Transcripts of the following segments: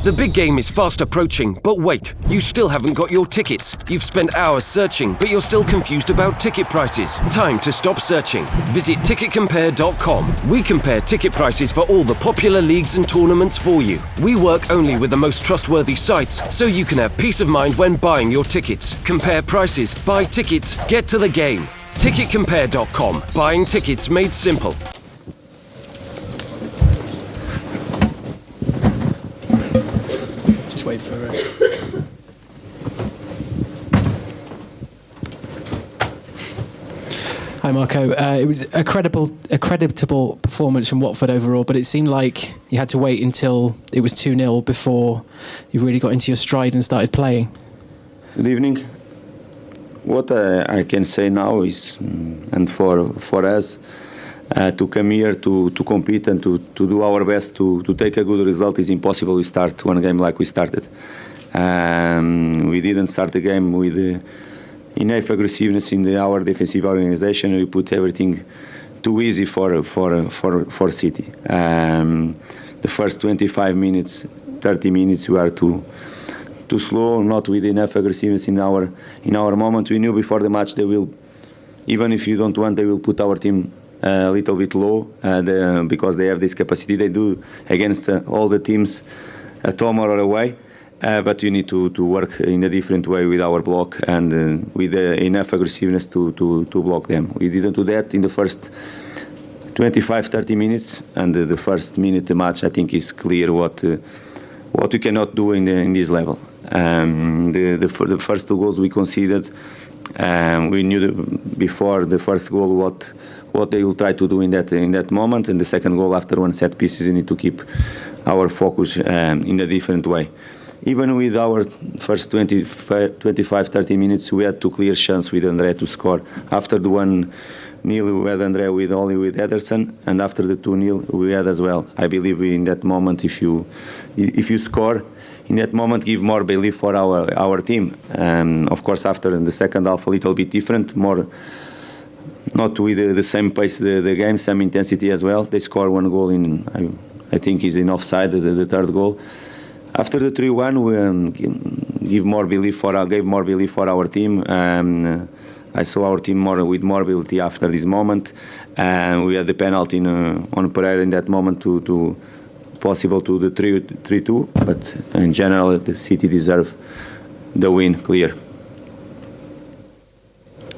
The big game is fast approaching, but wait, you still haven't got your tickets. You've spent hours searching, but you're still confused about ticket prices. Time to stop searching. Visit ticketcompare.com. We compare ticket prices for all the popular leagues and tournaments for you. We work only with the most trustworthy sites, so you can have peace of mind when buying your tickets. Compare prices, buy tickets, get to the game. Ticketcompare.com. Buying tickets made simple. Just wait for it. Hi Marco, it was a creditable performance from Watford overall, but it seemed like you had to wait until it was 2-0 before you really got into your stride and started playing. Good evening. What I can say now is, and for us, to come here to compete and to do our best to take a good result is impossible. We start one game like we started. We didn't start the game with enough aggressiveness in our defensive organization. We put everything too easy for City. The first 25 minutes, 30 minutes, we are too slow, not with enough aggressiveness in our moment. We knew before the match they will, even if you don't want, they will put our team a little bit low because they have this capacity. They do against all the teams at home or away. But you need to work in a different way with our block and with enough aggressiveness to block them. We didn't do that in the first 25-30 minutes, and the first minute of the match I think is clear what we cannot do in this level. The first two goals we conceded, we knew before the first goal what they will try to do in that moment, and the second goal after one set pieces you need to keep our focus in a different way. Even with our first 25-30 minutes, we had two clear chances with André to score. After the 1-0, we had André only with Ederson, and after the 2-0, we had as well. I believe in that moment, if you score, in that moment, give more belief for our team. Of course, after the second half, a little bit different, more not with the same pace the game, same intensity as well. They score one goal I think is in offside, the third goal. After the 3-1, we gave more belief for our team. I saw our team with more ability after this moment. We had the penalty on Pereira in that moment to possible to the 3-2. But in general, the City deserve the win, clear.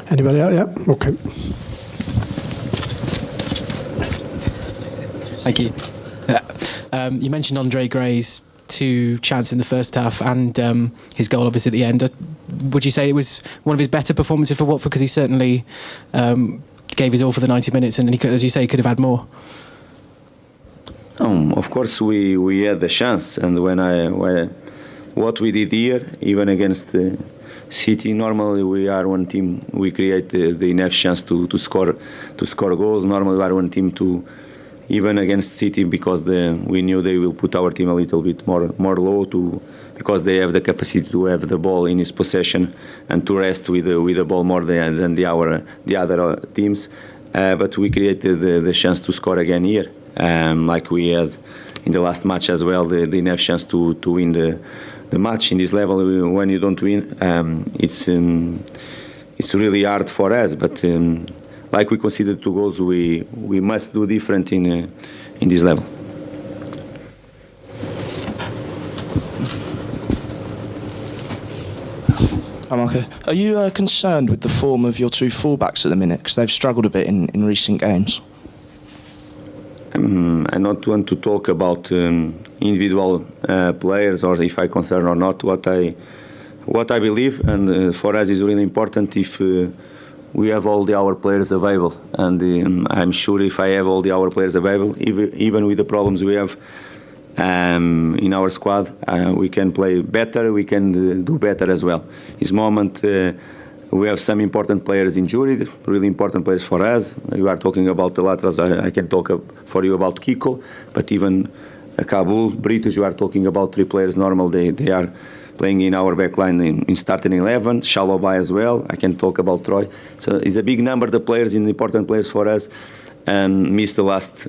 Anybody else? Yeah. Okay. Thank you. You mentioned Andre Gray's two chances in the first half and his goal obviously at the end. Would you say it was one of his better performances for Watford? Because he certainly gave his all for the 90 minutes and he, as you say, could have had more. Of course we had the chance, and what we did here, even against City, normally we are one team, we create the enough chance to score goals. Normally we are one team to, even against City, because we knew they will put our team a little bit more low because they have the capacity to have the ball in his possession and to rest with the ball more than the other teams. But we created the chance to score again here, like we had in the last match as well. The enough chance to win the match in this level. When you don't win, it's really hard for us. But like we conceded 2 goals, we must do different in this level. Hi Marco, are you concerned with the form of your two fullbacks at the minute? Because they've struggled a bit in recent games. I don't want to talk about individual players or if I concern or not. What I believe, and for us is really important, if we have all our players available, and I'm sure if I have all our players available, even with the problems we have in our squad, we can play better, we can do better as well. This moment we have some important players injured, really important players for us. You are talking about the laterals, I can talk for you about Kiko, but even Kabul, Britos, you are talking about 3 players normal, they are playing in our back line in starting 11, Shalobai as well, I can talk about Troy. So it's a big number of players, important players for us, and missed the last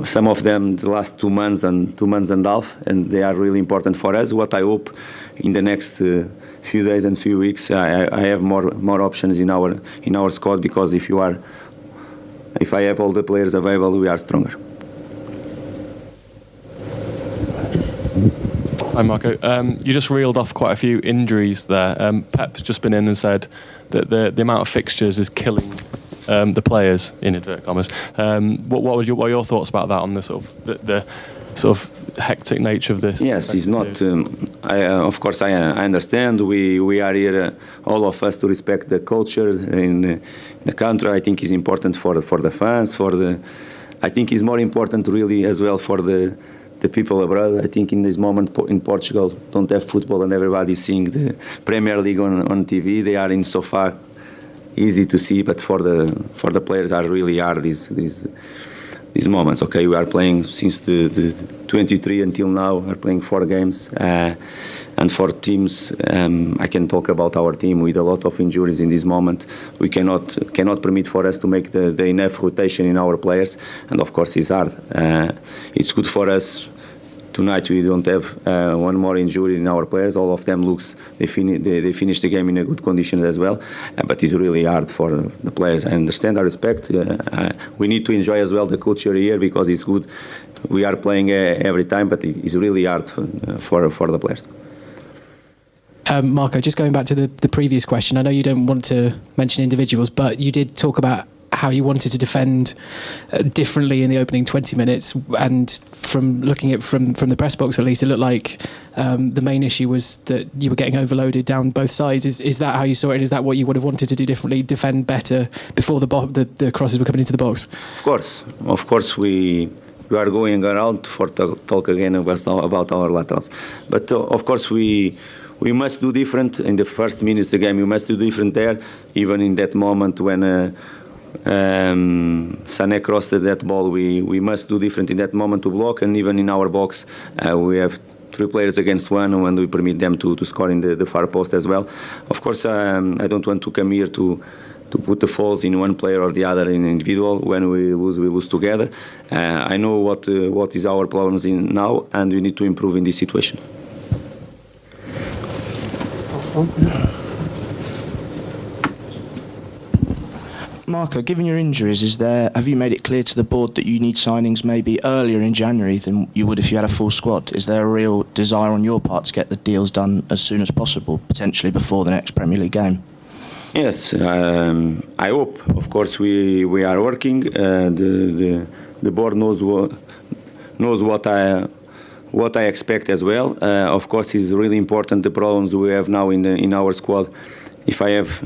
some of them the last 2 months and 2 months and a half, and they are really important for us. What I hope in the next few days and few weeks, I have more options in our squad, because if I have all the players available, we are stronger. Hi Marco, you just reeled off quite a few injuries there. Pep's just been in and said that the amount of fixtures is killing the players, in inverted commas. What are your thoughts about that, on the sort of hectic nature of this? Yes, it's not. Of course, I understand. We are here, all of us, to respect the culture in the country. I think it's important for the fans. I think it's more important, really, as well, for the people abroad. I think in this moment in Portugal don't have football, and everybody's seeing the Premier League on TV. They are in so far easy to see, but for the players are really hard these moments. Okay, we are playing since the 23 until now. We're playing 4 games, and for teams, I can talk about our team with a lot of injuries in this moment. We cannot permit for us to make the enough rotation in our players, and of course it's hard. It's good for us. Tonight we don't have one more injury in our players. All of them they finish the game in a good condition as well. But it's really hard for the players. I understand, I respect. We need to enjoy as well the culture here, because it's good. We are playing every time, but it's really hard for the players. Marco, just going back to the previous question, I know you don't want to mention individuals, but you did talk about how you wanted to defend differently in the opening 20 minutes, and from looking at from the press box at least, it looked like the main issue was that you were getting overloaded down both sides. Is that how you saw it? Is that what you would have wanted to do differently, defend better before the crosses were coming into the box? Of course we are going around for talk again about our laterals, but of course we must do different in the first minutes of the game. We must do different there, even in that moment when Sané crossed that ball. We must do different in that moment to block, and even in our box we have 3 players against 1 when we permit them to score in the far post as well. Of course, I don't want to come here to put the faults in one player or the other in individual. When we lose together. I know what is our problems in now, and we need to improve in this situation. Marco, given your injuries, have you made it clear to the board that you need signings maybe earlier in January than you would if you had a full squad? Is there a real desire on your part to get the deals done as soon as possible, potentially before the next Premier League game? Yes, I hope. Of course, we are working. The board knows what I expect as well. Of course, it's really important the problems we have now in our squad. If I have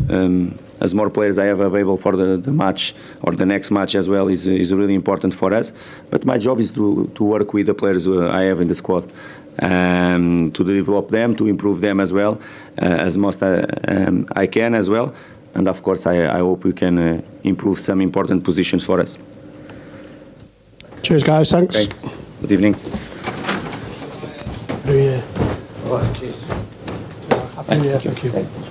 as more players I have available for the match or the next match as well is really important for us. But my job is to work with the players I have in the squad, to develop them, to improve them as well, as most I can as well. And of course, I hope we can improve some important positions for us. Cheers, guys. Thanks. Okay. Good evening. New Year. All right, cheers. Happy New Year. Thank you.